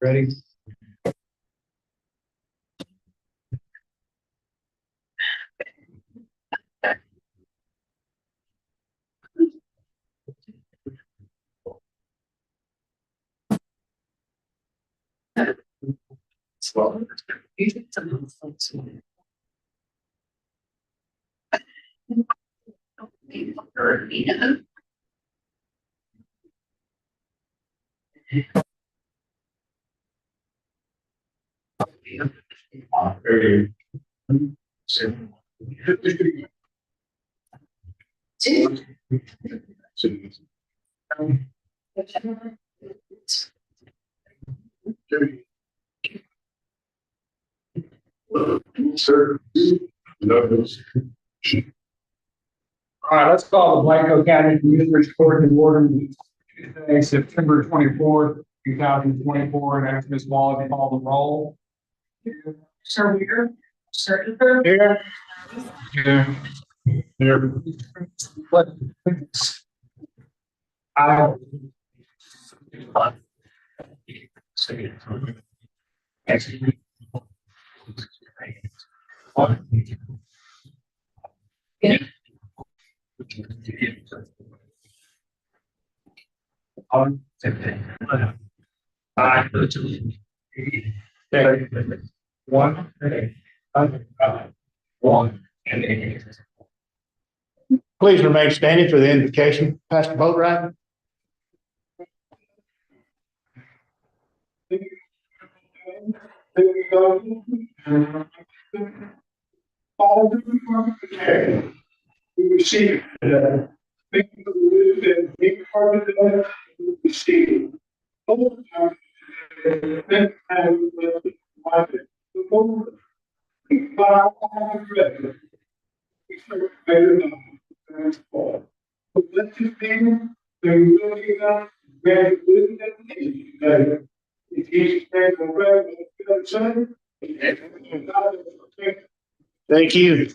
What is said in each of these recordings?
Ready? Sir. All right, let's call the Blanco County Commissioners Court in order. Tuesday, September 24th, 2024, and ask Ms. Wallace to call the roll. Sir Weir, Sir Hooper, Here. Here. Here. I. On. One. One. Please remain standing for the invocation. Pastor Boatwright. All the we receive the victim of the live and being part of the we receive all the time and the moment we bow all the red we serve better than all. But let's just be they really got very good at the if he's very well, Thank you.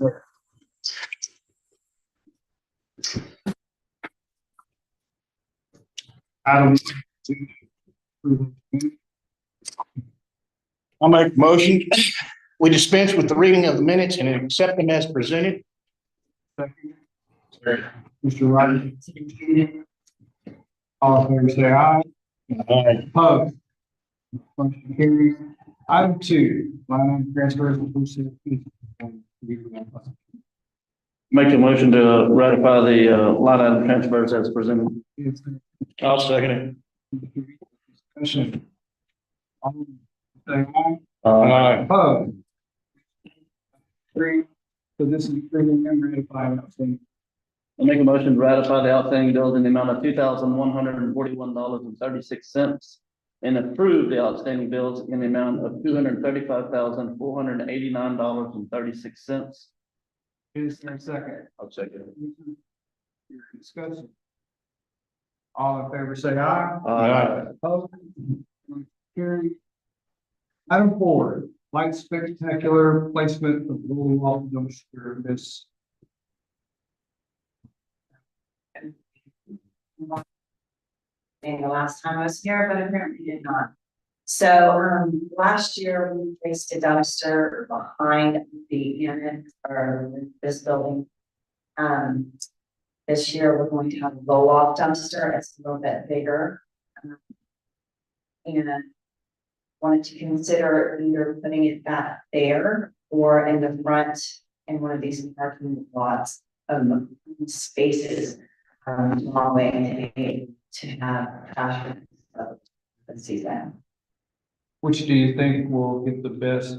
I'll make a motion. We dispense with the reading of the minutes and accept them as presented. Mr. Rogers. All in favor, say aye. Aye. Opposed? Motion carries. Item 2, line item transfers. Make a motion to ratify the line item transfers as presented. I'll second it. Discussion. All in favor, say aye. Aye. Opposed? 3, so this is approving and ratifying outstanding. I'll make a motion to ratify the outstanding bills in the amount of $2,141.36 and approve the outstanding bills in the amount of $235,489.36. Is there a second? I'll second it. Discussion. All in favor, say aye. Aye. Opposed? Motion carried. Item 4, light spectacular placement of rolling off dumpster. This. the last time I was here, but apparently did not. So last year we placed a dumpster behind the annex or this building. This year we're going to have a roll off dumpster. It's a little bit bigger. And wanted to consider either putting it back there or in the front in one of these parking lots spaces long way to have fashion. So let's see that. Which do you think will get the best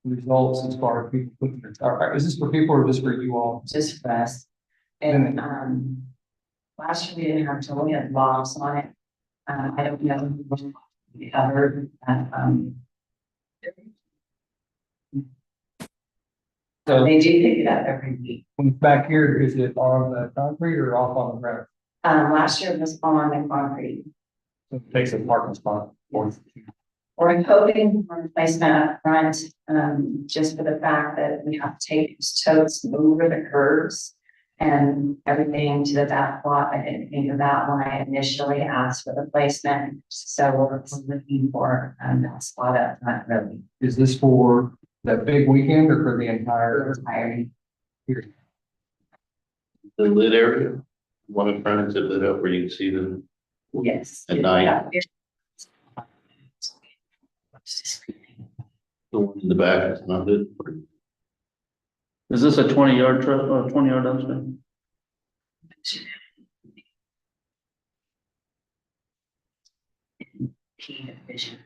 results as far as people putting their car? Is this for people or just for you all? Just for us. And last year we didn't have to, we had locks on it. I don't know if we covered that. So They do pick it up every week. back here, is it on the concrete or off on the ground? Last year it was on the concrete. So it takes a parking spot. We're hoping for replacement up front, just for the fact that we have to take these totes over the curves And everything to the back lot, I didn't think of that when I initially asked for the placement, so we're looking for, that spot up front really. Is this for that big weekend or for the entire? Entirely. The lit area, one in front is it lit up where you can see them Yes. at night, Yeah. the one in the back is not lit. Is this a 20-yard truck or 20-yard dumpster? Key vision.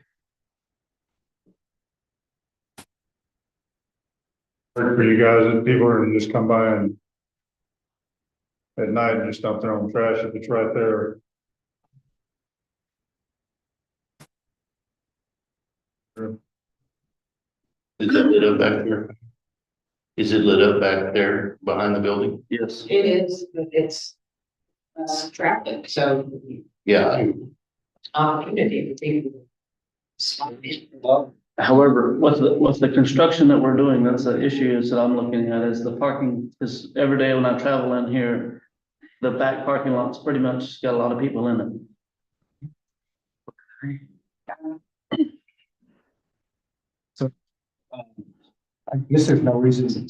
For you guys, if people are to just come by and at night and just dump their own trash if it's right there. Is it lit up back there? Is it lit up back there behind the building? Yes. It is, but it's traffic, so Yeah, opportunity for people. However, with the construction that we're doing, that's the issue is that I'm looking at is the parking, because every day when I travel in here, the back parking lot's pretty much got a lot of people in it. I guess there's no reason.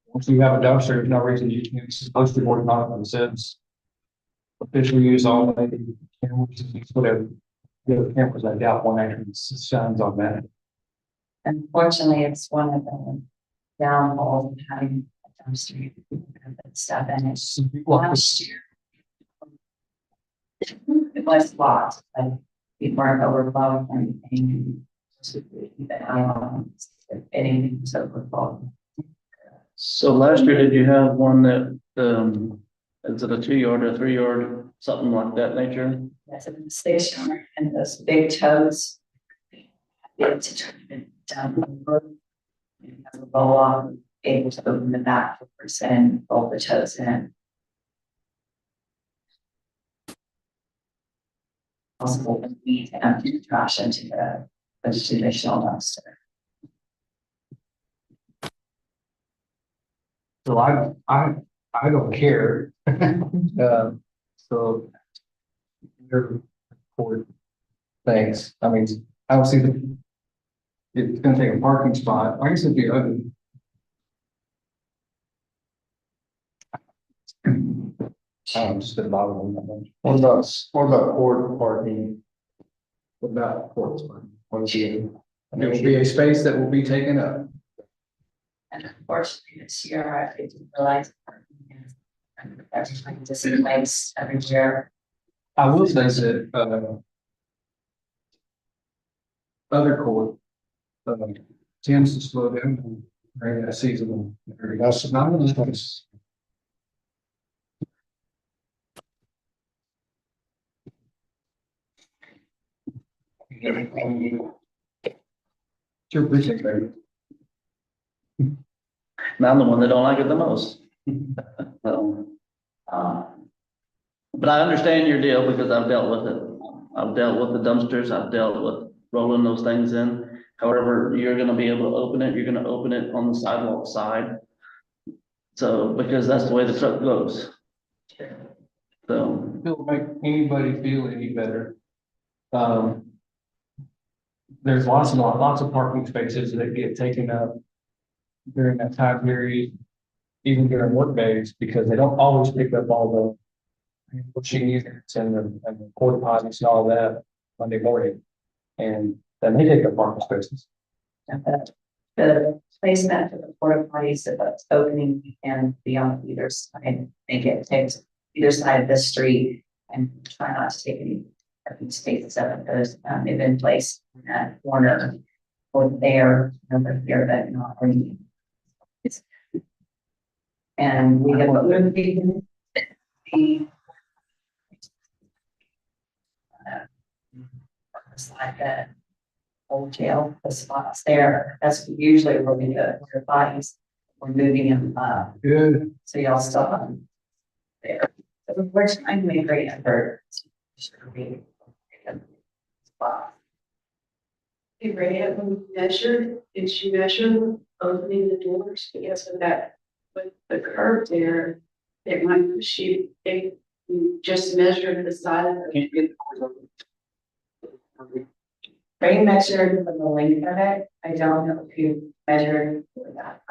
Once you have a dumpster, there's no reason you can't supposed to be working on it themselves. Official use all day, cameras, whatever. The other cameras, I doubt one actually shines on that. Unfortunately, it's one of the downfalls of having a dumpster and stuff in it. Last year. It was lots, but people aren't overflowing or anything. Anything was overflowing. So last year, did you have one that, is it a 2-yard or 3-yard, something like that nature? That's a 6-yard and those big toes. It's down the road. You have a roll off, able to open the back doors and roll the toes in. Possible for me to empty the trash into the traditional dumpster. So I don't care. So. They're for things, I mean, I don't see the. It's gonna take a parking spot, I guess it'd be ugly. Just been bothering that much. What about court parking? What about court parking? What is it? There will be a space that will be taken up. And unfortunately, this year I didn't realize. There's like displays everywhere. I will say that, other court, tends to slow down during that season. That's not in this place. Your precinct, baby. And I'm the one that don't like it the most. So, but I understand your deal because I've dealt with it. I've dealt with the dumpsters, I've dealt with rolling those things in. However, you're gonna be able to open it, you're gonna open it on the sidewalk side. So, because that's the way the truck goes. So, It'll make anybody feel any better. There's lots of parking spaces that get taken up during that time period, even during work days, because they don't always pick up all the pushing units and the porta potties and all that Monday morning. And then they take up parking spaces. The placement for the porta potties, if it's opening and be on either side, make it takes either side of the street and try not to take any parking spaces up at those, they've been placed in that corner or there, over here, that not really. And we have moved the it's like a old jail, the spots there, that's usually where we do it, where bodies, we're moving them up, Good. so y'all still have them there. So we're trying to make great effort. Hey, Ray, when you measured, did you measure opening the doors? Because of that, with the curve there, it might, if you just measured the side of it. They measured the length of it. I don't know if you measured for that.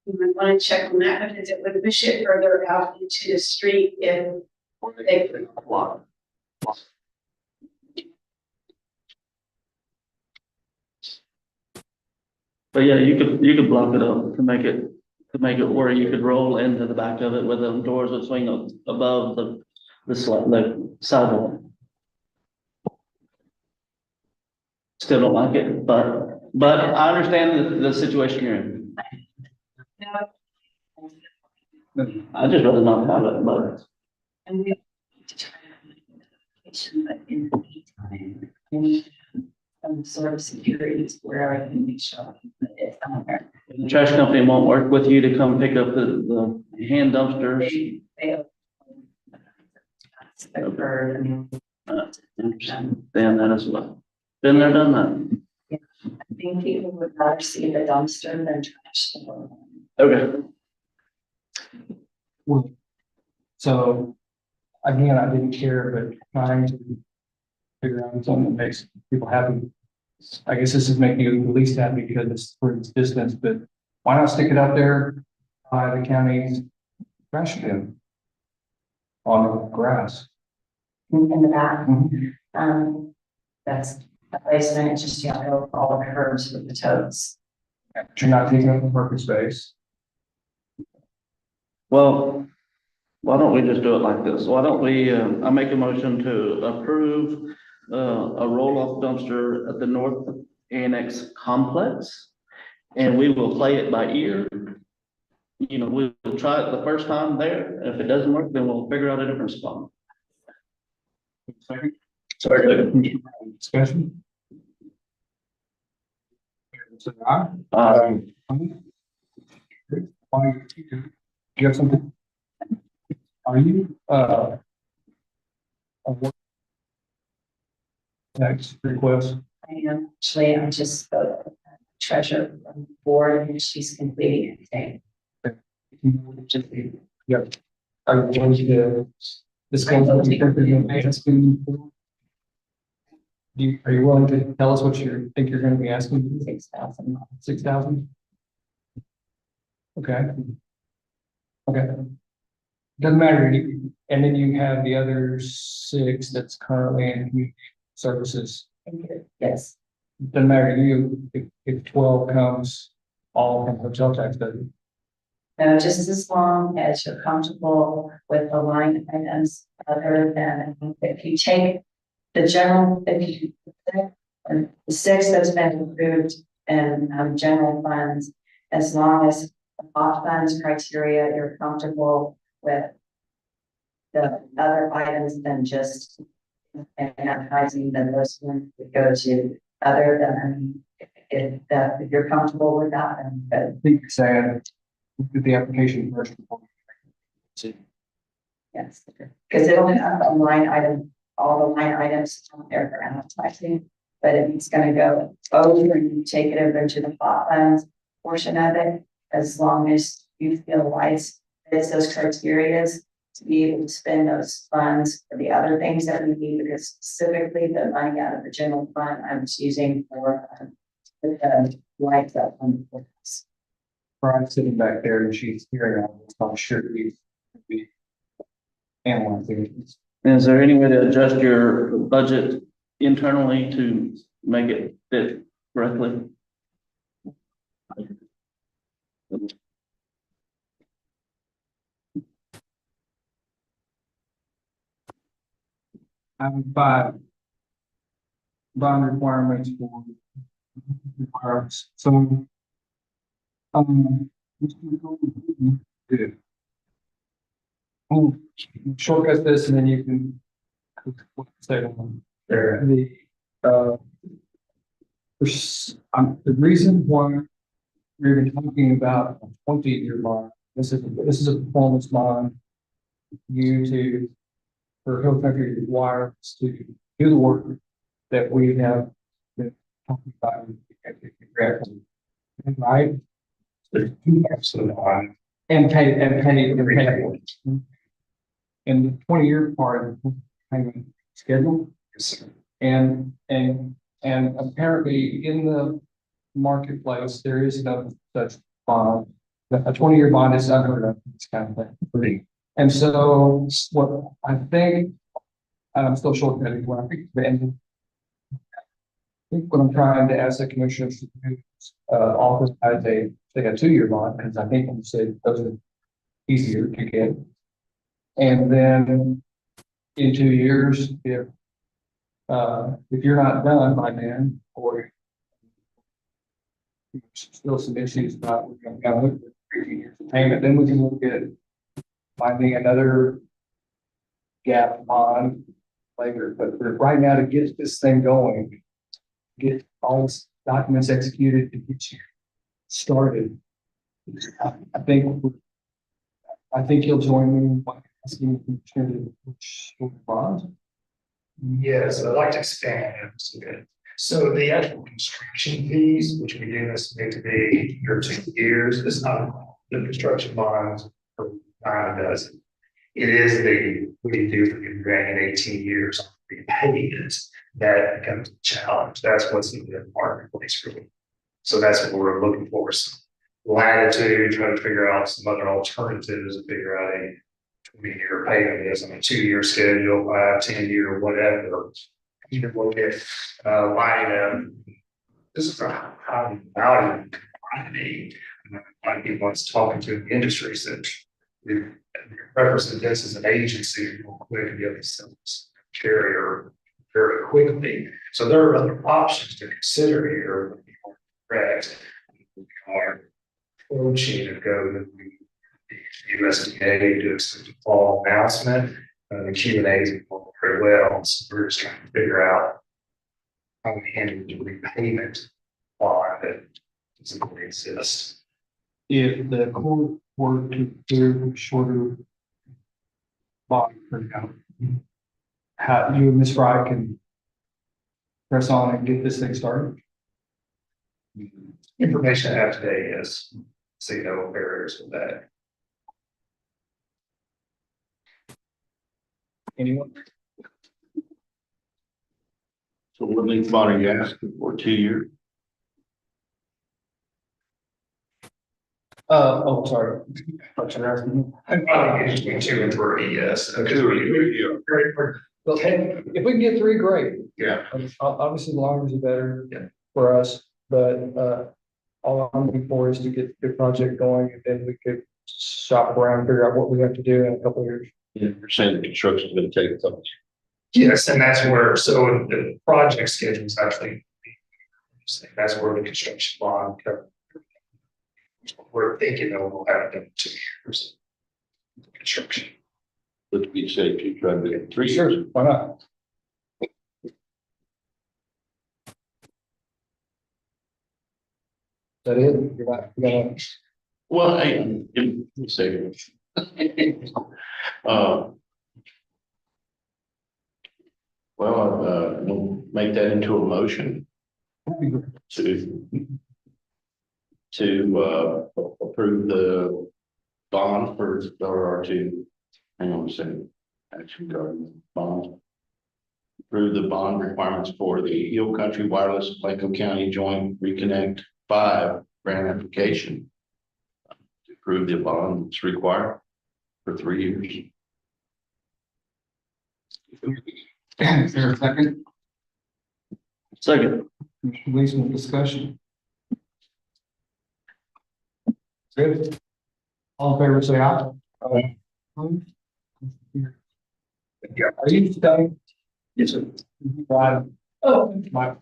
You might want to check on that because it would push it further out into the street if they could walk. But yeah, you could block it up to make it where you could roll into the back of it where the doors would swing up above the sidewalk. Still don't like it, but I understand the situation you're in. I just rather not have it, but And we to try to have an application, but in the meantime, I need some sort of security where I can make sure that it's on there. the trash company won't work with you to come pick up the hand dumpsters. They. That's the bird, I mean, Then that as well. Been there, done that. I think people would rather see the dumpster than trash. Okay. Well, so, again, I didn't care, but trying to figure out something that makes people happy. I guess this is making you the least happy because it's for its distance, but why not stick it out there by the county's trash bin on the grass? In the back, Mhm. that's a placement, it's just, all the curves with the toes. But you're not taking up the parking space. Well, why don't we just do it like this? Why don't we, I make a motion to approve a roll-off dumpster at the North Annex Complex. And we will play it by ear. You know, we'll try it the first time there. If it doesn't work, then we'll figure out a different spot. Second. Second. Discussion. Say aye. Why, you have something? Are you, next request? I am, actually, I just spoke with the treasurer from the board and she's completing everything. Yep. Are you going to discuss what you think they're gonna be asking for? Are you willing to tell us what you think you're gonna be asking? 6,000. 6,000? Okay. Okay. Doesn't matter, and then you have the other 6 that's currently in community services. Yes, Doesn't matter to you if 12 comes all from hotel tax, does it? no, just as long as you're comfortable with the line items, other than if you take the general, the 6 that's been approved in general funds, as long as the off funds criteria, you're comfortable with the other items than just advertising, then those ones would go to other than if you're comfortable with that, then I think you're saying, do the application first. Before we- yes, because it'll have a line item, all the line items on there for advertising. But if it's gonna go over and you take it over to the pot funds portion of it, as long as you feel wise, it's those criterias to be able to spend those funds for the other things that we need, because specifically the money out of the general fund, I'm just using for the lights up on the courthouse. Brian's sitting back there and she's hearing all this, I'm sure he's gonna be analyzing it. Is there any way to adjust your budget internally to make it fit correctly? I have 5 bond requirements for requirements, so. Good. Shortcut this and then you can. Say there, the reason why we're even talking about a 20-year bond, this is a performance bond. For Hill Country requires to do the work that we have been talking about. Right? There's 2 parts to the bond. And pay. And the 20-year part of the payment schedule. And apparently in the marketplace, there is no such bond. A 20-year bond is unheard of, this kind of thing. And so what I think, and I'm still shortcutting what I think, and I think what I'm trying to ask the commissioners to do is, offer as a 2-year bond, because I think you said those are easier to get. And then in 2 years, if you're not done by then, or still some issues about, we're going to look at 3 years of payment, then we can look at finding another gap on later. But for right now, to get this thing going, get all this documents executed to get you started, I think you'll join me by asking the commissioner which bonds. Yes, I'd like to expand it a bit. So the actual construction fees, which we do estimate to be for 2 years, is not the construction bonds for 9 dozen. It is what you do for your grant in 18 years on repayments that becomes a challenge. That's what's in the marketplace for me. So that's what we're looking for. Some latitude, trying to figure out some other alternatives and figure out a 20-year payment is on a 2-year schedule, 5, 10-year, whatever. Even look at line item. This is a high value commodity. A lot of people that's talking to the industry said we represent this as an agency real quick and be able to sell this carrier very quickly. So there are other options to consider here. Correct. We are approaching to go to the USDA to do a fall announcement. The Q&A is going very well. So we're just trying to figure out how we handle the repayment bond that doesn't really exist. If the court were to clear shorter bond for now, how you and Ms. Fry can press on and get this thing started? Information I have today is see no barriers with that. Anyone? So what length bond are you asking for, 2 years? Sorry. Thought you were asking me. I probably between 2 and 3, yes. Well, hey, if we can get 3, great. Yeah. Obviously, the longer the better. Yeah. For us, but all I'm looking for is to get the project going, and then we could shop around, and figure out what we have to do in a couple of years. You're saying the construction is going to take a couple. Yes, and that's where, so the project schedule is actually, that's where the construction bond cover. We're thinking that we'll have it done in 2 years. Construction. Let's be safe, you try to get 3 Sure, years. why not? Is that it? You're not, you gotta, Well, let me say. We'll make that into a motion to approve the bond for hang on a second, action garden bond. Approve the bond requirements for the Hill Country Wireless Blanco County Joint Reconnect 5 grant application. To approve the bond that's required for 3 years. is there a second? Second. Reasonable discussion. Good. All in favor, say aye. Yeah. Are you studying? Yes, sir. Right. Oh, my.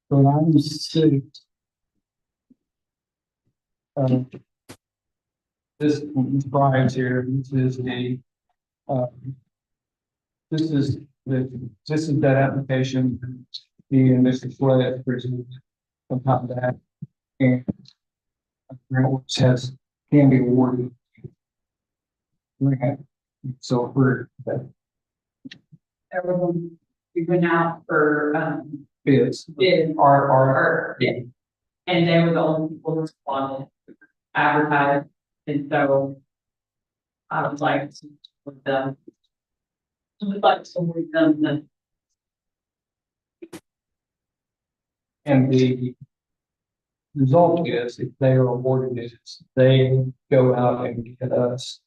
So I'm six. This Brian's here. This is the. This is that application. The Mr. Flood presented on top of that, and a grant which can be awarded. Grant So we're, Everyone, we went out for, bids, bid our, yeah. And they were the only people that responded, advertised, and so. I would like to, with them. I would like to with them, the and the result is, if they are awarded it, they go out and get us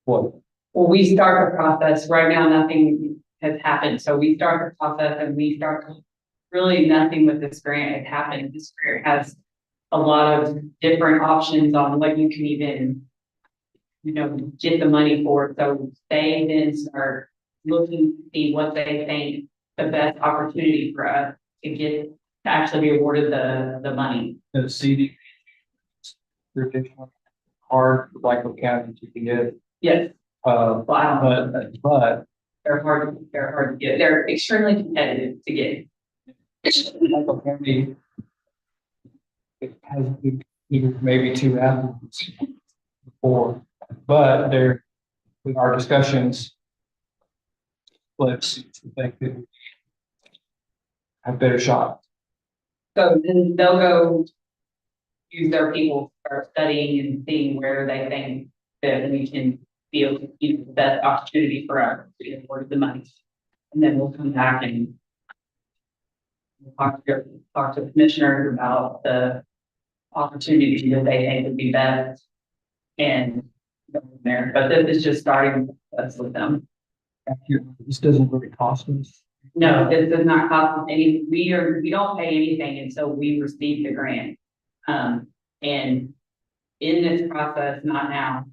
what? well, we start the process, right now, nothing has happened, so we start the process and we start. Really, nothing with this grant has happened, this grant has a lot of different options on what you can even. Get the money for, so they then start looking to see what they think the best opportunity for us to actually be awarded the money. The CD. Traditional hard, like a county you can get, Yes, but they're hard to get, they're extremely competitive to get. Michael County. It has been either maybe two applicants before, but there, with our discussions. Let's think that we have a better shot. So then they'll go use their people, start studying and seeing where they think that we can be able to keep the best opportunity for us to get awarded the money. And then we'll come back and talk to the commissioners about the opportunity that they think would be best. And go from there, but this is just starting us with them. This doesn't really cost us. No, this does not cost us any, we don't pay anything until we receive the grant. And in this process, not now,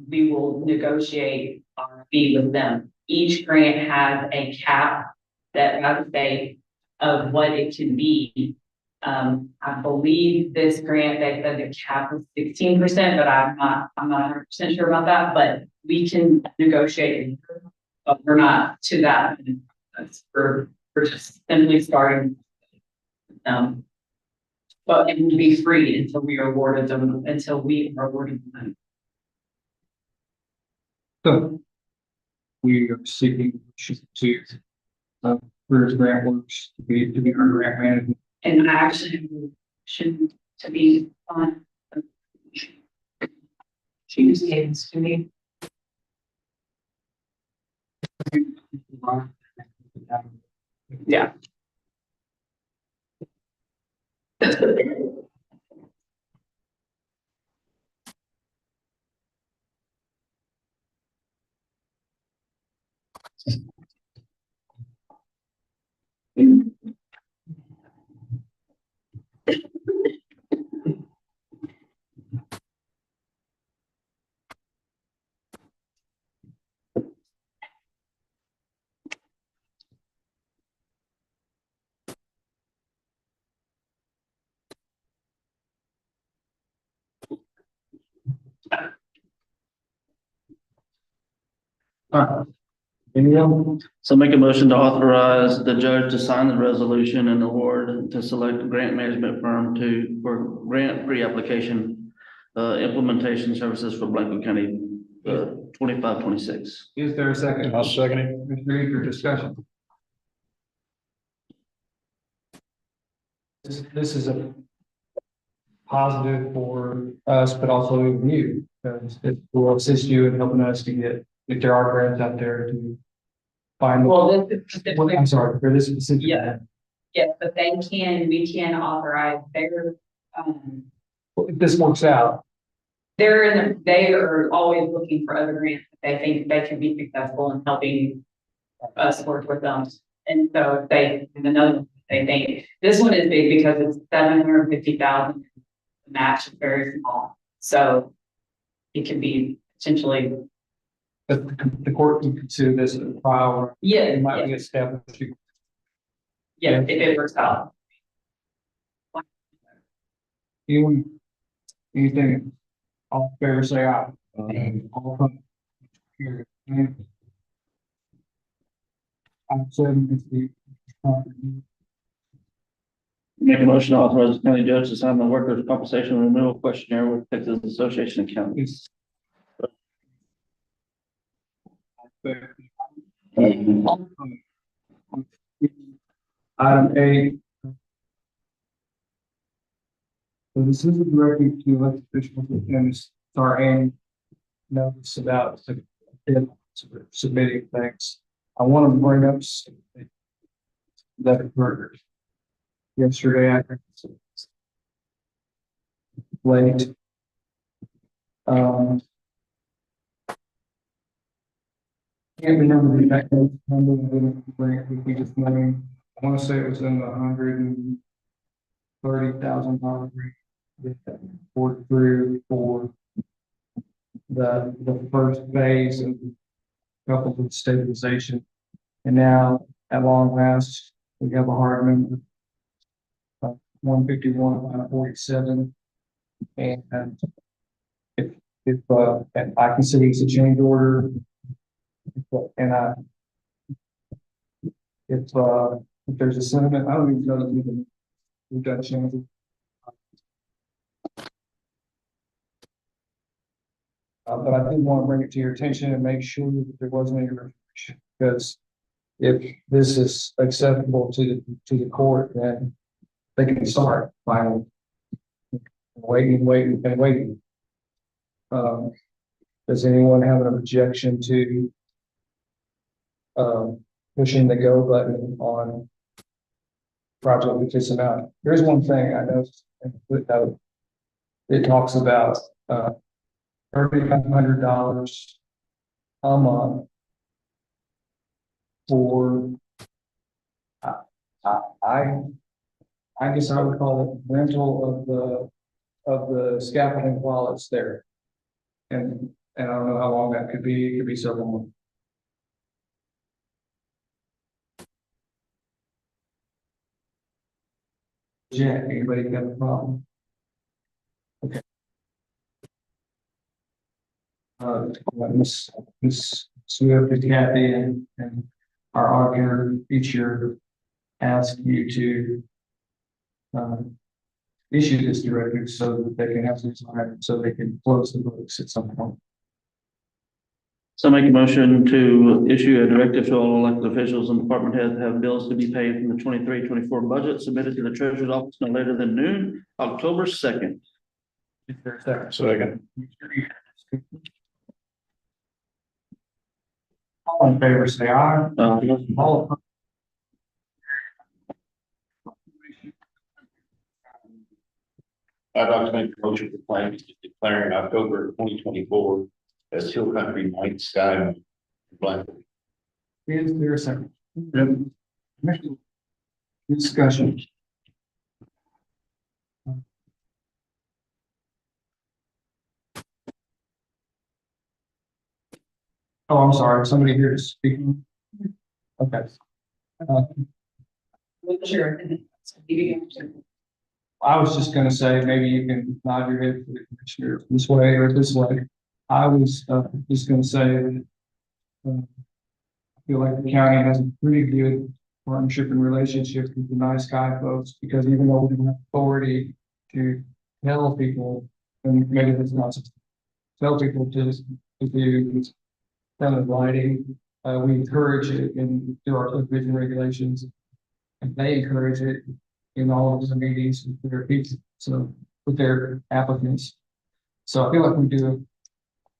we will negotiate our fee with them. Each grant has a cap that I would say of what it can be. I believe this grant, they said the cap was 16%, but I'm not 100% sure about that, but we can negotiate. But we're not to that. We're just simply starting. But it will be free until we are awarded them, until we are awarded them. So. We are seeking to, for his grant works to be our grant manager. And I actually should to be on. She just gave this to me. Yeah. Anyone? So make a motion to authorize the judge to sign the resolution and award to select a grant management firm for grant pre-application implementation services for Blanco County 25-26. Is there a second? I'll second it. Mr. Reed, for discussion. This is a positive for us, but also you, because it will assist you in helping us to get, if there are grants out there to find. Well, this is specifically. I'm sorry, for this specific. Yeah. Yes, but we can authorize their, If this works out, they are always looking for other grants that they think they can be successful in helping us work with them. And so and another one, they think, this one is big because it's 750,000, the match is very small. So it can be potentially. but the court can consider this a trial. Yeah, It might be a step. yeah, if it works out. Anything, all fair, say aye. All opposed? Carried. Item 7 is the. Make a motion to authorize the county judge to sign the workers' compensation renewal questionnaire with Texas Association of Counties. Item A. So this is a directive to elected officials and it's our annual notice about submitting things. I want to bring up something that occurred yesterday. I think it's late. Can't remember the exact number, we just money. I want to say it was in the $130,000 range. Worked through for the first phase of couple of stabilization. And now at long last, we have a hard number. 151.47. And if I consider it's a change order. And if there's a sentiment, I don't even know that we've got a chance. But I did want to bring it to your attention and make sure that there wasn't any restriction, because if this is acceptable to the court, then they can start finally waiting. Does anyone have an objection to pushing the go button on project with this amount? Here's one thing I noticed in the footnote. It talks about $3,500 a month for I guess I would call it rental of the scaffolding while it's there. And I don't know how long that could be. It could be several months. Jack, anybody got a problem? Okay. Miss Swift and Kathy and our auditor each year ask you to issue this directive so that they can have this line, so they can close the books at some point. So make a motion to issue a directive to all elected officials and department heads to have bills to be paid from the 23-24 budget submitted to the treasurer's office no later than noon, October 2nd. Is there a second? Second. All in favor, say aye. All opposed. I'd like to make a motion for claims declaring October 2024 as Hill Country Night Sky Blanket. Is there a second? Discussion. Oh, I'm sorry. Somebody here to speak. Okay. Sure. I was just gonna say, maybe you can nod your head to the commissioner this way or this way. I was just gonna say that I feel like the county has a pretty good partnership and relationship with the Night Sky folks, because even though we don't have authority to tell people, and maybe that's not tell people to do kind of lighting, we encourage it and do our subdivision regulations, and they encourage it in all of the meetings with their people, so with their applicants. So I feel like we do a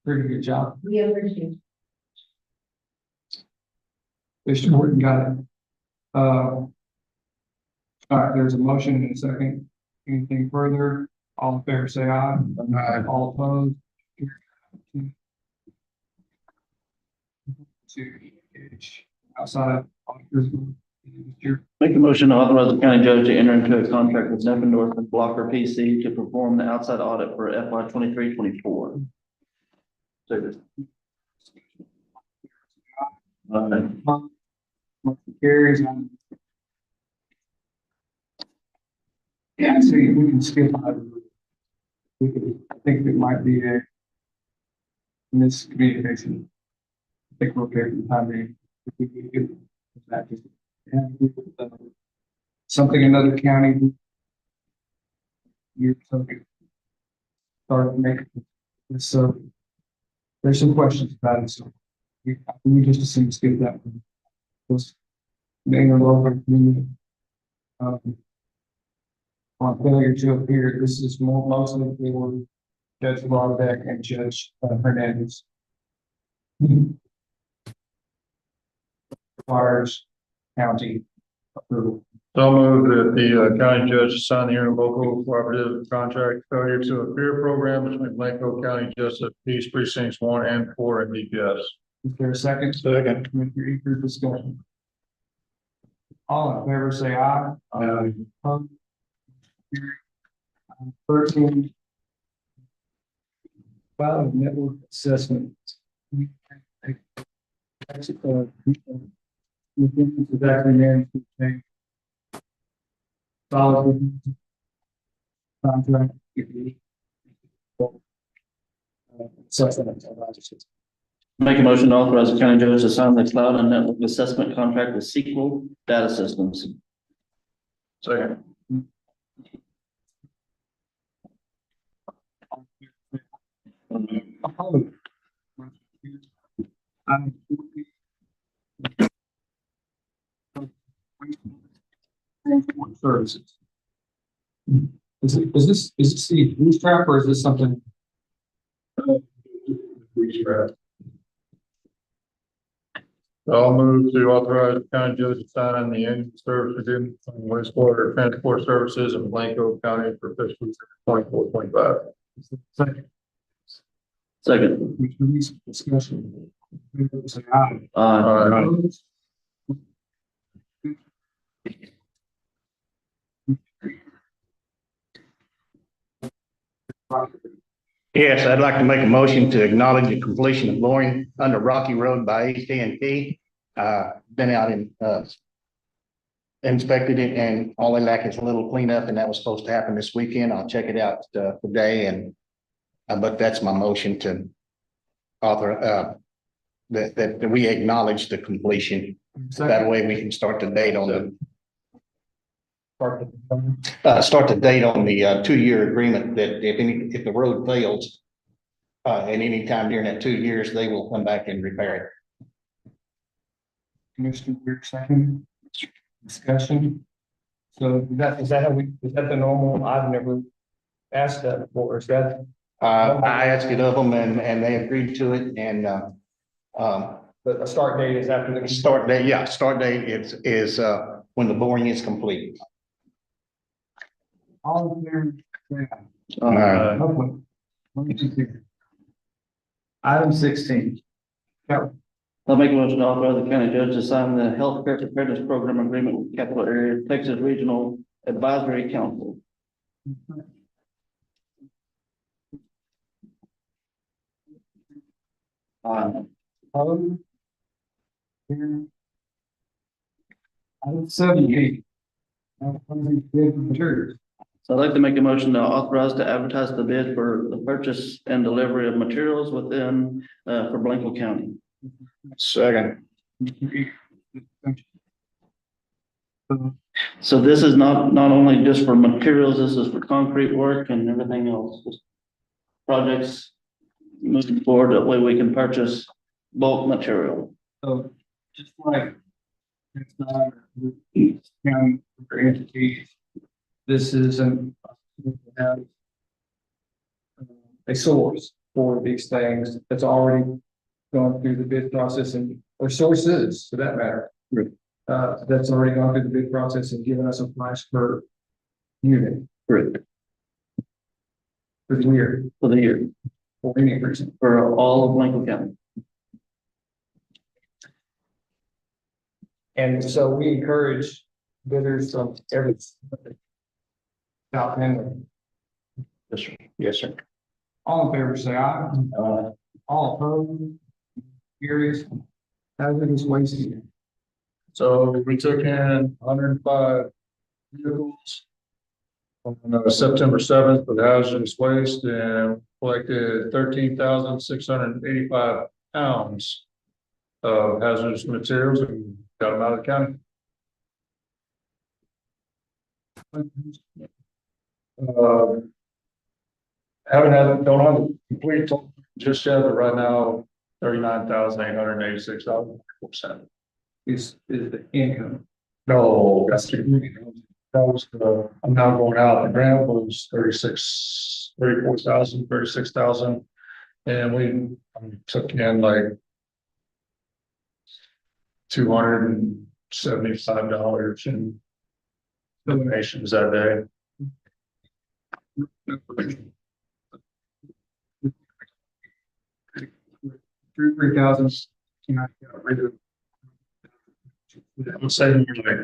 pretty good job. We appreciate. Mr. Morton got it. All right, there's a motion and a second. Anything further? All in favor, say aye. Aye. All opposed? Outside. Make a motion to authorize the county judge to enter into a contract with Neppendorf and Blocker PC to perform the outside audit for FY 23-24. Carries on. Yeah, so we can skip. We could, I think it might be a miscommunication. I think we're okay for the time being. If we can do that, something another county. You're something. Start making this. So there's some questions about it. So We just assume skip that one. Was the interlocal community. On failure to appear, this is mostly for Judge Rodbeck and Judge Hernandez. Requires county approval. So moved that the county judge sign the interlocal cooperative contract failure to appear program between Blanco County Justice Peace Precincts 1 and 4 and DPS. Is there a second? Second. Commissioner Eager discussion. All in favor, say aye. Opposed? 13. Cloud network assessment. Solid. Contract. Make a motion to authorize the county judge to sign the cloud and network assessment contract with SQL Data Systems. Second. Services. Is this the bootstrap or is this something? I'll move to authorize the county judge to sign the annual service agreement on wastewater transport services in Blanco County for fiscal year 24-25. Second. Second. Discussion. Say aye. Aye. Yes, I'd like to make a motion to acknowledge the completion of boring under Rocky Road by AT&T. Been out and inspected it, and all they lack is a little cleanup, and that was supposed to happen this weekend. I'll check it out today, and but that's my motion to author that we acknowledge the completion. That way we can start the date on the start the date on the 2-year agreement that if the road fails at any time during that 2 years, they will come back and repair it. Commissioner Weir, second. Discussion. So is that how is that the normal? I've never asked that before. Is that? I asked it of them and they agreed to it, and The start date is after the. start date, yeah, start date is when the boring is complete. All in favor, say aye. Uh, Item 16. I'll make a motion to authorize the county judge to sign the healthcare preparedness program agreement with Capital Area Texas Regional Advisory Council. Item 78. Materials. So I'd like to make a motion to authorize to advertise the bid for the purchase and delivery of materials within, for Blanco County. second. So this is not only just for materials, this is for concrete work and everything else. Just projects moving forward, that way we can purchase bulk material. So just like it's not each county or entities, this is a source for these things that's already gone through the bid process and or sources for that matter. Right. That's already gone through the bid process and given us a price per unit Correct. for the year, For the year, for any reason. for all of Blanco County. And so we encourage bidders from every South End. Yes, sir. Yes, sir. All in favor, say aye. All opposed? Curious? Hazardous waste. So we took in 105 vehicles on September 7th for the hazardous waste and collected 13,685 pounds of hazardous materials and got them out of the county. Don't have a complete total just yet, but right now $39,886.04. Is the income. No, that's, that was the, I'm now going out, the grant was 36,000. And we took in like $275 in donations that day. 3,000. I'm saying like,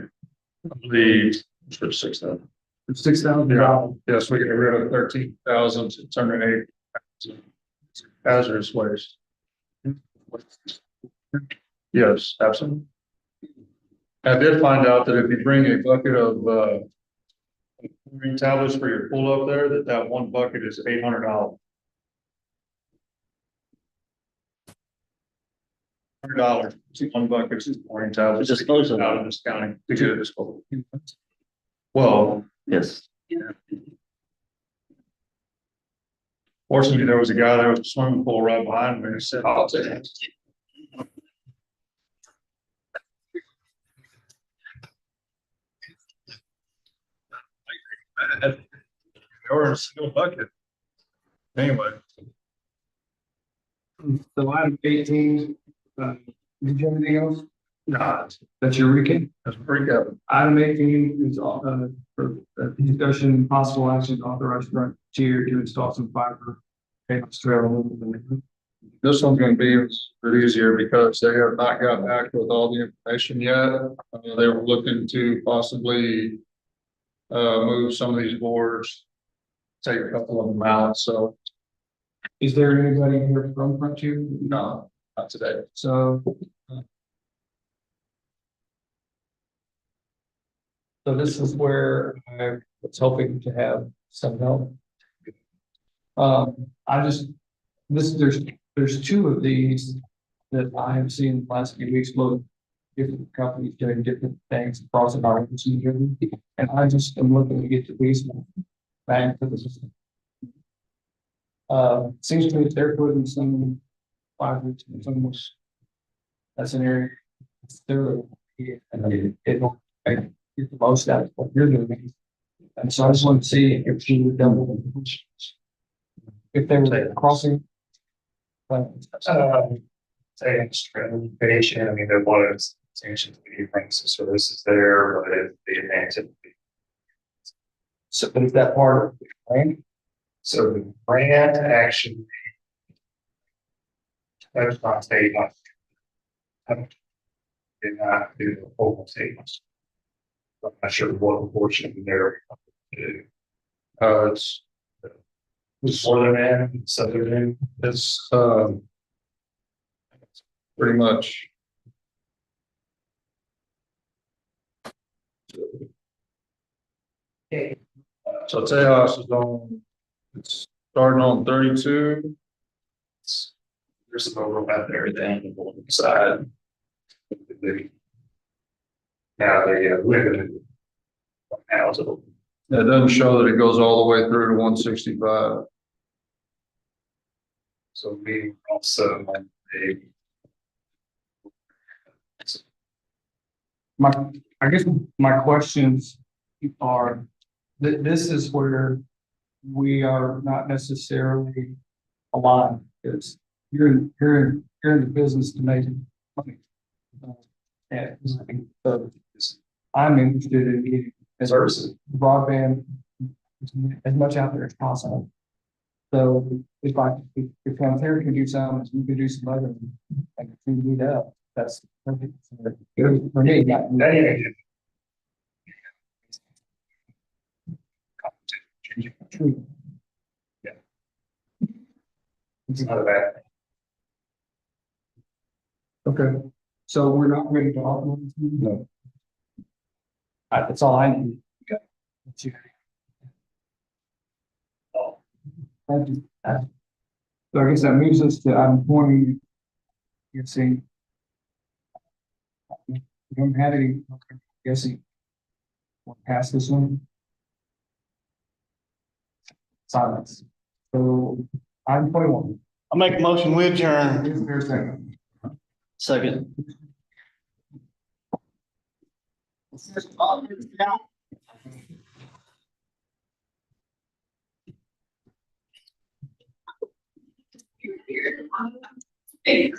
I believe, for 6,000. $6,000. Yes, we get rid of 13,608 hazardous waste. Yes, absolutely. I did find out that if you bring a bucket of chlorine tablets for your pool up there, that one bucket is $800. $100, 1 bucket of chlorine tablets. Dispose of them. Out of this county to get it disposed. Well, Yes. fortunately, there was a guy, there was a swimming pool right behind me, and he said, "I'll take it." Or a single bucket. Anyway, So item 18, did you have anything else? not, That's your recap? that's pretty good. Item 18 is, for discussion, possible action, authorized Frontier to install some fiber. Cables trail. This one's gonna be a bit easier because they have not got back with all the information yet. They were looking to possibly move some of these boards, take a couple of them out, so Is there anybody here from Frontier? no, not today. So. So this is where I was hoping to have some help. There's two of these that I have seen the last few weeks, both different companies doing different things across the market. And I just am looking to get the these bang for the system. Seems to me that they're putting some fiber to some of that's an area. They're, and it don't get the most out of what you're doing. And so I just want to see if she would double. If they were crossing. Say instrumentation, I mean, there was intention to be bring some services there, but if the advantage. So, but is that part of the plan? So the grant actually. That's not state. Did not do the whole statements. I'm not sure what portion there. It's Northern end, southern end. It's, pretty much. So Tejas is on, it's starting on 32. There's some overlap there then on the side. Now they limited. Now so It doesn't show that it goes all the way through to 165. so we also on a. I guess my questions are, this is where we are not necessarily aligned, because you're in the business to make money. And so I'm interested in getting services, broadband, as much out there as possible. So if Frontier can do some, you can do some other, and if we do that, that's perfect for me. True. It's not a bad thing. Okay, so we're not ready to offer one? No. That's all I need. Okay. That's you. Thank you. So I guess that moves us to item 20. You're saying. We don't have any, I'm guessing. We'll pass this one. Silence. So item 21. I'll make a motion, we adjourn. Is there a second? Second. Here.